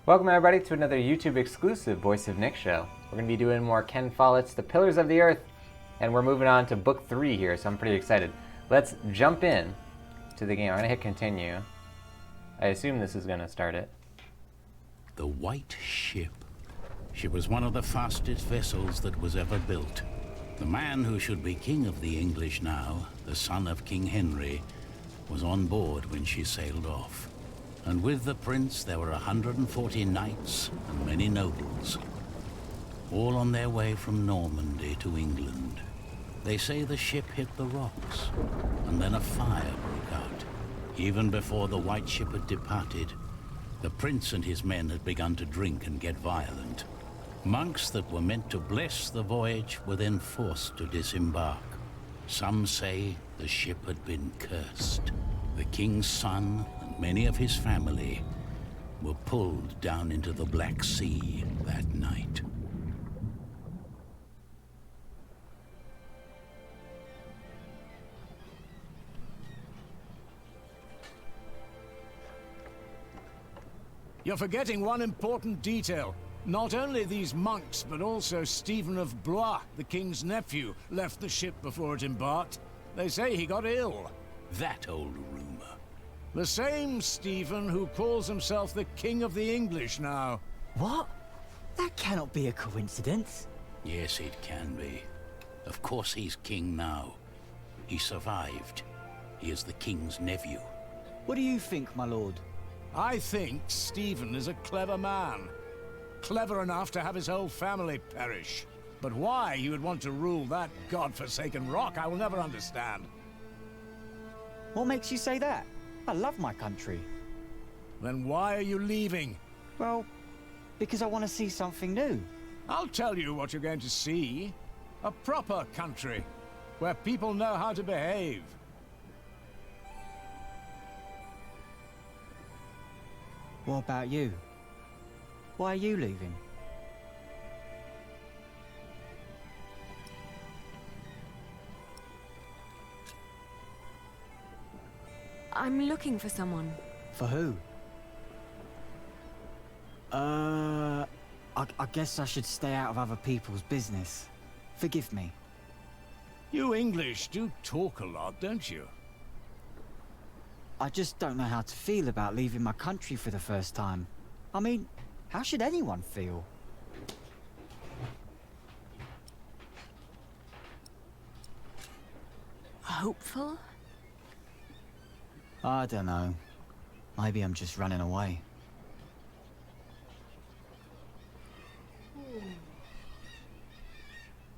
Welcome everybody to another YouTube exclusive Voice of Nick show. We're going to be doing more Ken Follett's The Pillars of the Earth, and we're moving on to book 3 here, so I'm pretty excited. Let's jump in to the game. I'm going to hit continue. I assume this is going to start it. The White Ship. She was one of the fastest vessels that was ever built. The man who should be king of the English now, the son of King Henry, was on board when she sailed off. And with the prince there were 140 knights and many nobles, all on their way from Normandy to England. They say the ship hit the rocks, and then a fire broke out. Even before the White Ship had departed, the prince and his men had begun to drink and get violent. Monks that were meant to bless the voyage were then forced to disembark. Some say the ship had been cursed. The king's son and many of his family were pulled down into the Black Sea that night. You're forgetting one important detail. Not only these monks, but also Stephen of Blois, the king's nephew, left the ship before it embarked. They say he got ill. That old rumor. The same Stephen who calls himself the King of the English now. What? That cannot be a coincidence. Yes, it can be. Of course he's king now. He survived. He is the king's nephew. What do you think, my lord? I think Stephen is a clever man. Clever enough to have his whole family perish. But why he would want to rule that godforsaken rock, I will never understand. What makes you say that? I love my country. Then why are you leaving? Well, because I want to see something new. I'll tell you what you're going to see. A proper country, where people know how to behave. What about you? Why are you leaving? I'm looking for someone. For who? I guess I should stay out of other people's business. Forgive me. You English do talk a lot, don't you? I just don't know how to feel about leaving my country for the first time. I mean, how should anyone feel? Hopeful? I don't know. Maybe I'm just running away.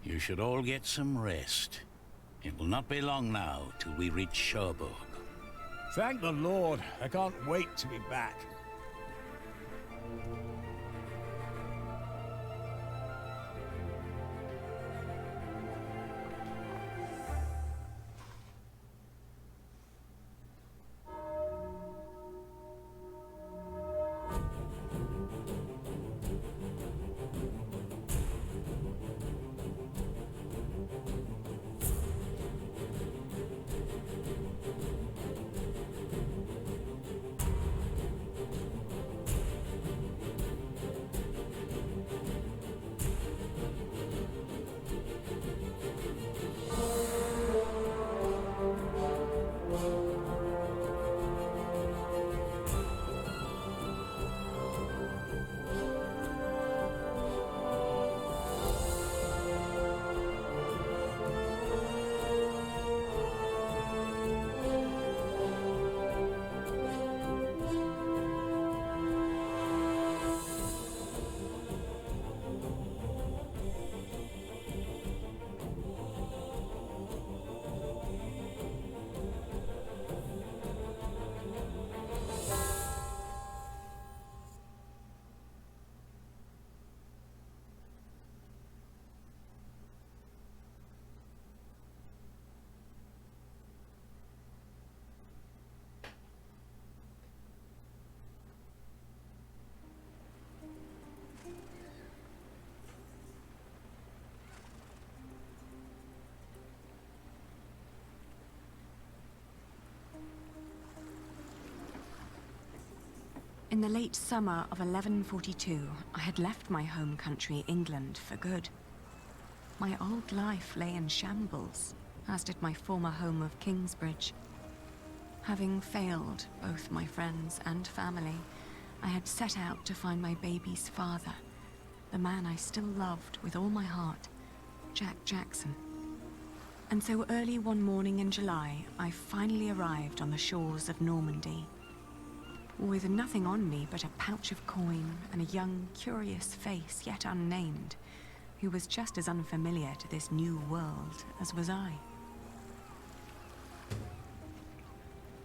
You should all get some rest. It will not be long now till we reach Cherbourg. Thank the Lord. I can't wait to be back. In the late summer of 1142, I had left my home country, England, for good. My old life lay in shambles, as did my former home of Kingsbridge. Having failed both my friends and family, I had set out to find my baby's father, the man I still loved with all my heart, Jack Jackson. And so early one morning in July, I finally arrived on the shores of Normandy. With nothing on me but a pouch of coin and a young, curious face yet unnamed, who was just as unfamiliar to this new world as was I.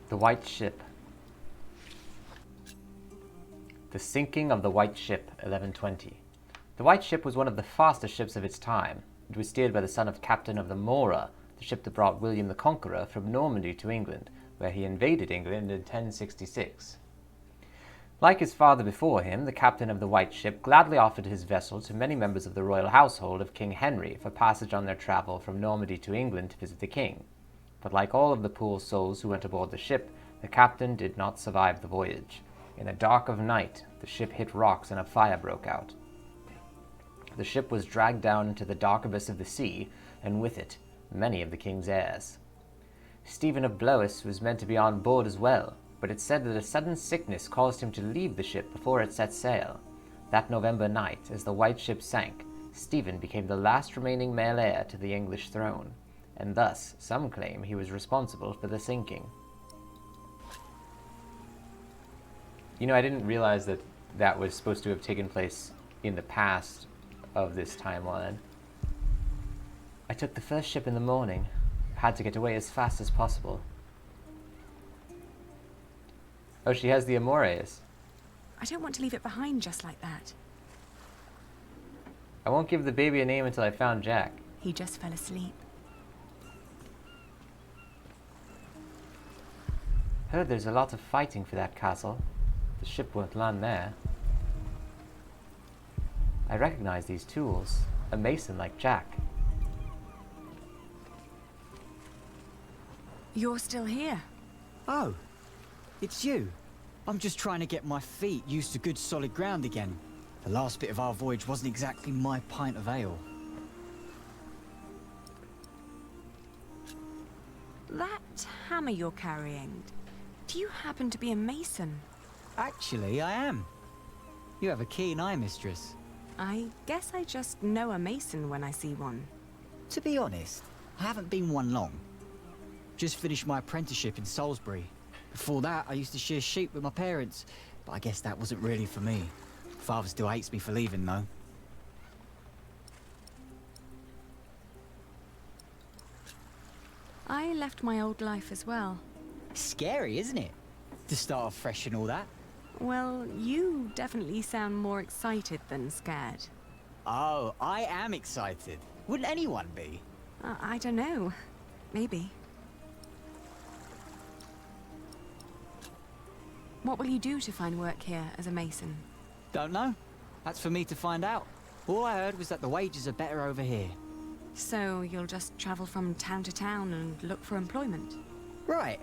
The White Ship. The sinking of the White Ship, 1120. The White Ship was one of the fastest ships of its time. It was steered by the son of Captain of the Mora, the ship that brought William the Conqueror from Normandy to England, where he invaded England in 1066. Like his father before him, the captain of the White Ship gladly offered his vessel to many members of the royal household of King Henry for passage on their travel from Normandy to England to visit the king. But like all of the poor souls who went aboard the ship, the captain did not survive the voyage. In the dark of night, the ship hit rocks and a fire broke out. The ship was dragged down into the dark abyss of the sea, and with it, many of the king's heirs. Stephen of Blois was meant to be on board as well, but it said that a sudden sickness caused him to leave the ship before it set sail. That November night, as the White Ship sank, Stephen became the last remaining male heir to the English throne, and thus some claim he was responsible for the sinking. You know, I didn't realize that that was supposed to have taken place in the past of this timeline. I took the first ship in the morning. Had to get away as fast as possible. Oh, she has the Amores. I don't want to leave it behind just like that. I won't give the baby a name until I found Jack. He just fell asleep. Heard there's a lot of fighting for that castle. The ship won't land there. I recognize these tools. A mason like Jack. You're still here. Oh, it's you. I'm just trying to get my feet used to good solid ground again. The last bit of our voyage wasn't exactly my pint of ale. That hammer you're carrying, do you happen to be a mason? Actually, I am. You have a keen eye, mistress. I guess I just know a mason when I see one. To be honest, I haven't been one long. Just finished my apprenticeship in Salisbury. Before that, I used to shear sheep with my parents, but I guess that wasn't really for me. Father still hates me for leaving, though. I left my old life as well. Scary, isn't it? To start off fresh and all that. Well, you definitely sound more excited than scared. Oh, I am excited. Wouldn't anyone be? I don't know. Maybe. What will you do to find work here as a mason? Don't know. That's for me to find out. All I heard was that the wages are better over here. So you'll just travel from town to town and look for employment? Right.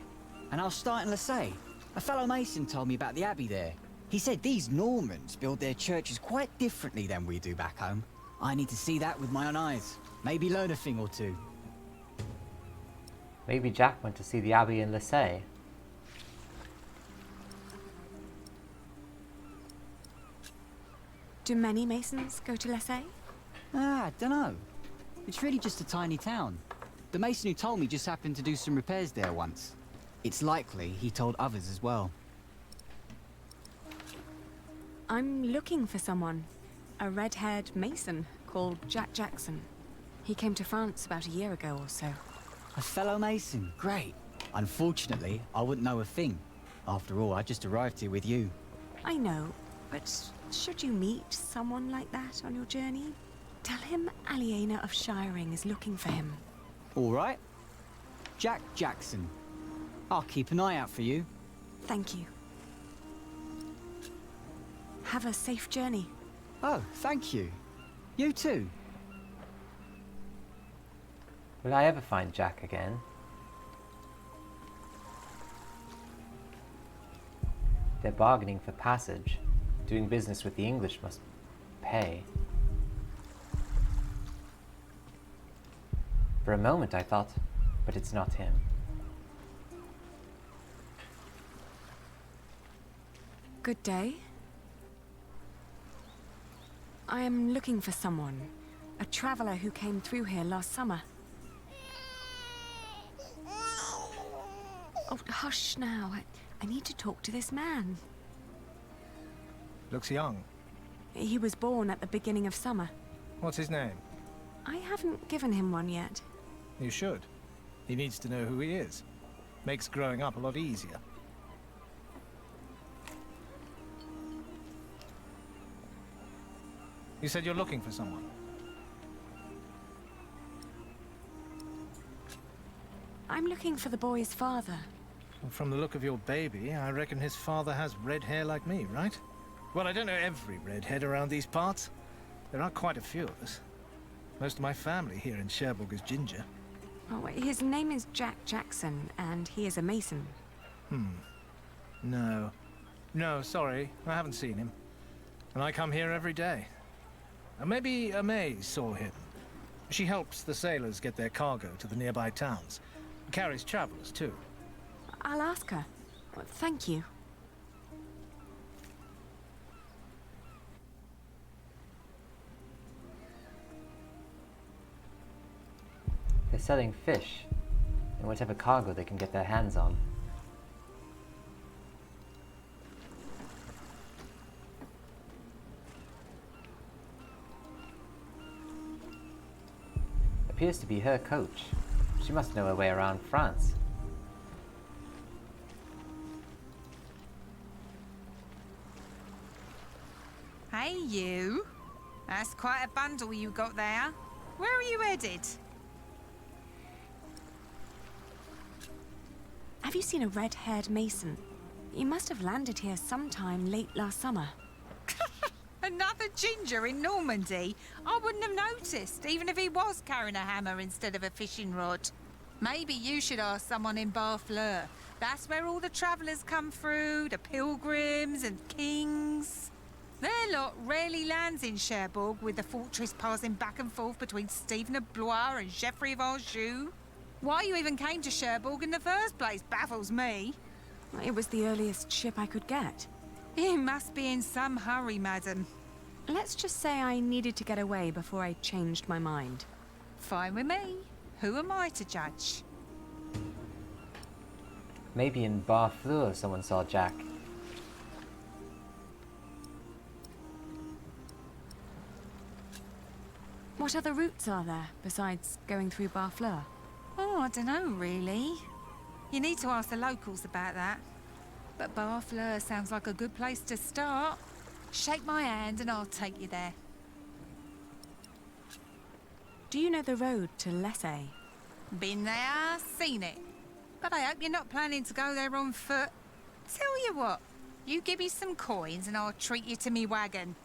And I'll start in Lasay. A fellow mason told me about the abbey there. He said these Normans build their churches quite differently than we do back home. I need to see that with my own eyes. Maybe learn a thing or two. Maybe Jack went to see the abbey in Lasay. Do many masons go to Lasay? I dunno. It's really just a tiny town. The mason who told me just happened to do some repairs there once. It's likely he told others as well. I'm looking for someone. A red-haired mason called Jack Jackson. He came to France about a year ago or so. A fellow mason, great. Unfortunately, I wouldn't know a thing. After all, I just arrived here with you. I know, but should you meet someone like that on your journey, tell him Aliena of Shiring is looking for him. All right. Jack Jackson. I'll keep an eye out for you. Thank you. Have a safe journey. Oh, thank you. You too. Will I ever find Jack again? They're bargaining for passage. Doing business with the English must pay. For a moment I thought, but it's not him. Good day. I am looking for someone. A traveler who came through here last summer. Oh, hush now. I need to talk to this man. Looks young. He was born at the beginning of summer. What's his name? I haven't given him one yet. You should. He needs to know who he is. Makes growing up a lot easier. You said you're looking for someone. I'm looking for the boy's father. Well, from the look of your baby, I reckon his father has red hair like me, right? Well, I don't know every redhead around these parts. There are quite a few of us. Most of my family here in Cherbourg is ginger. Oh, his name is Jack Jackson, and he is a mason. No. No, sorry. I haven't seen him. And I come here every day. Maybe Amay saw him. She helps the sailors get their cargo to the nearby towns. Carries travelers, too. I'll ask her. Thank you. They're selling fish and whatever cargo they can get their hands on. Appears to be her coach. She must know her way around France. Hey, you. That's quite a bundle you got there. Where are you headed? Have you seen a red-haired mason? He must have landed here sometime late last summer. Another ginger in Normandy? I wouldn't have noticed, even if he was carrying a hammer instead of a fishing rod. Maybe you should ask someone in Barfleur. That's where all the travellers come through, the pilgrims and kings. Their lot rarely lands in Cherbourg, with the fortress passing back and forth between Stephen of Blois and Geoffrey of Anjou. Why you even came to Cherbourg in the first place baffles me. It was the earliest ship I could get. You must be in some hurry, madam. Let's just say I needed to get away before I changed my mind. Fine with me. Who am I to judge? Maybe in Barfleur someone saw Jack. What other routes are there besides going through Barfleur? Oh, I don't know, really. You need to ask the locals about that. But Barfleur sounds like a good place to start. Shake my hand and I'll take you there. Do you know the road to Lessay? Been there, seen it. But I hope you're not planning to go there on foot. Tell you what, you give me some coins and I'll treat you to me wagon.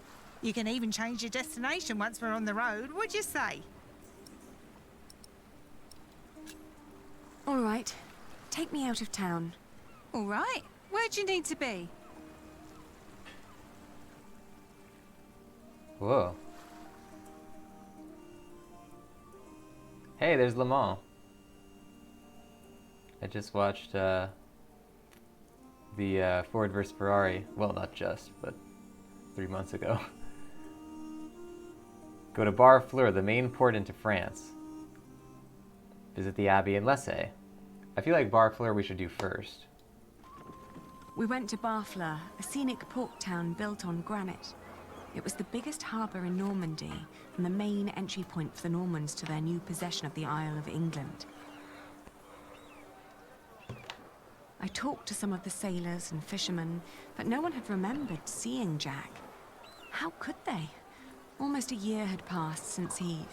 You can even change your destination once we're on the road, what'd you say? All right. Take me out of town. All right. Where'd you need to be? Whoa. Hey, there's Le Mans. I just watched the Ford vs Ferrari. Well, not just, but 3 months ago. Go to Barfleur, the main port into France. Visit the Abbey in Lessay. I feel like Barfleur we should do first. We went to Barfleur, a scenic port town built on granite. It was the biggest harbour in Normandy and the main entry point for the Normans to their new possession of the Isle of England. I talked to some of the sailors and fishermen, but no one had remembered seeing Jack. How could they? Almost a year had passed since he,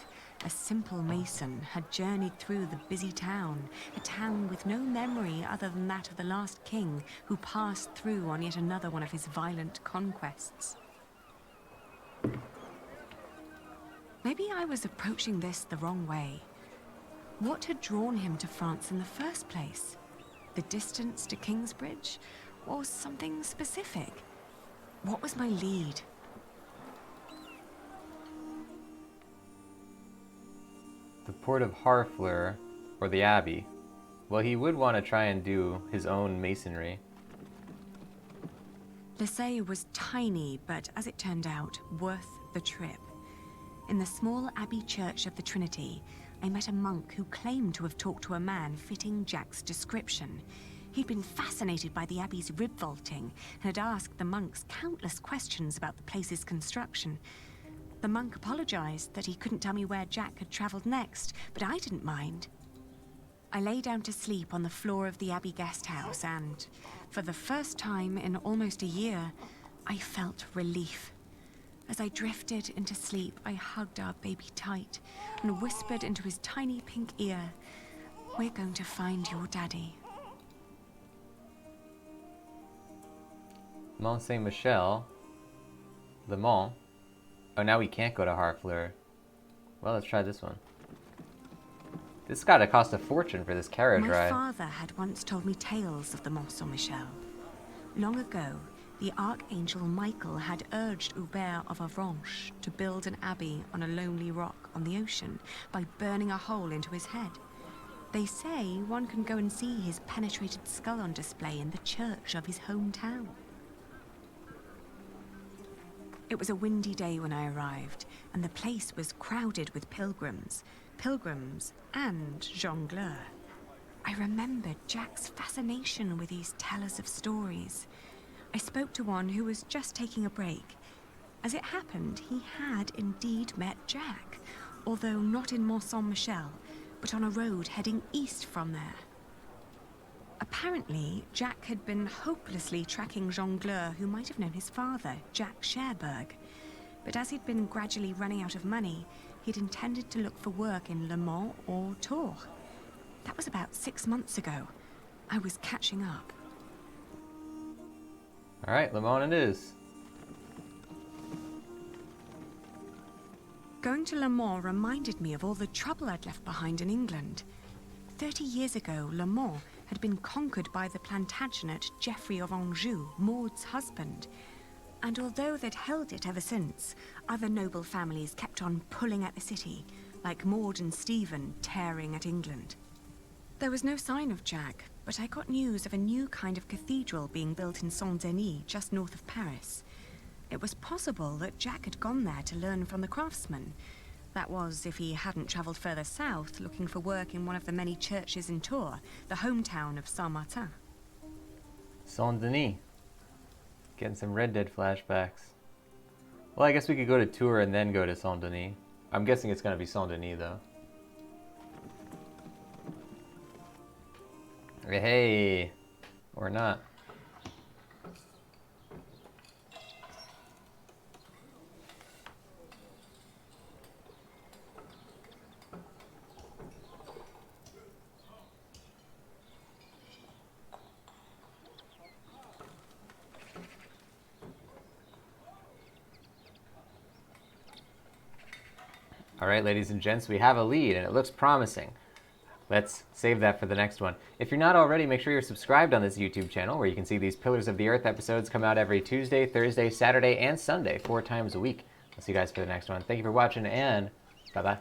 a simple mason, had journeyed through the busy town, a town with no memory other than that of the last king who passed through on yet another one of his violent conquests. Maybe I was approaching this the wrong way. What had drawn him to France in the first place? The distance to Kingsbridge? Or something specific? What was my lead? The port of Harfleur, or the Abbey. Well, he would want to try and do his own masonry. Lissay was tiny, but as it turned out, worth the trip. In the small abbey church of the Trinity, I met a monk who claimed to have talked to a man fitting Jack's description. He'd been fascinated by the abbey's rib vaulting and had asked the monks countless questions about the place's construction. The monk apologized that he couldn't tell me where Jack had traveled next, but I didn't mind. I lay down to sleep on the floor of the abbey guest house and, for the first time in almost a year, I felt relief. As I drifted into sleep, I hugged our baby tight and whispered into his tiny pink ear, "We're going to find your daddy." Mont Saint-Michel. Le Mans. Oh, now we can't go to Harfleur. Well, let's try this one. This gotta cost a fortune for this carriage My ride. father had once told me tales of the Mont Saint-Michel. Long ago, the Archangel Michael had urged Hubert of Avranches to build an abbey on a lonely rock on the ocean by burning a hole into his head. They say one can go and see his penetrated skull on display in the church of his hometown. It was a windy day when I arrived, and the place was crowded with pilgrims and jongleurs. I remembered Jack's fascination with these tellers of stories. I spoke to one who was just taking a break. As it happened, he had indeed met Jack, although not in Mont Saint-Michel, but on a road heading east from there. Apparently, Jack had been hopelessly tracking jongleurs who might have known his father, Jack Cherbourg. But as he'd been gradually running out of money, he'd intended to look for work in Le Mans or Tours. That was about 6 months ago. I was catching up. Alright, Le Mans it is. Going to Le Mans reminded me of all the trouble I'd left behind in England. 30 years ago, Le Mans had been conquered by the Plantagenet Geoffrey of Anjou, Maud's husband. And although they'd held it ever since, other noble families kept on pulling at the city, like Maud and Stephen tearing at England. There was no sign of Jack, but I got news of a new kind of cathedral being built in Saint-Denis, just north of Paris. It was possible that Jack had gone there to learn from the craftsmen. That was, if he hadn't travelled further south, looking for work in one of the many churches in Tours, the hometown of Saint-Martin. Saint-Denis. Getting some Red Dead flashbacks. Well, I guess we could go to Tours and then go to Saint-Denis. I'm guessing it's going to be Saint-Denis, though. Hey! Or not. Alright, ladies and gents, we have a lead, and it looks promising. Let's save that for the next one. If you're not already, make sure you're subscribed on this YouTube channel, where you can see these Pillars of the Earth episodes come out every Tuesday, Thursday, Saturday, and Sunday, 4 times a week. I'll see you guys for the next one. Thank you for watching, and bye-bye.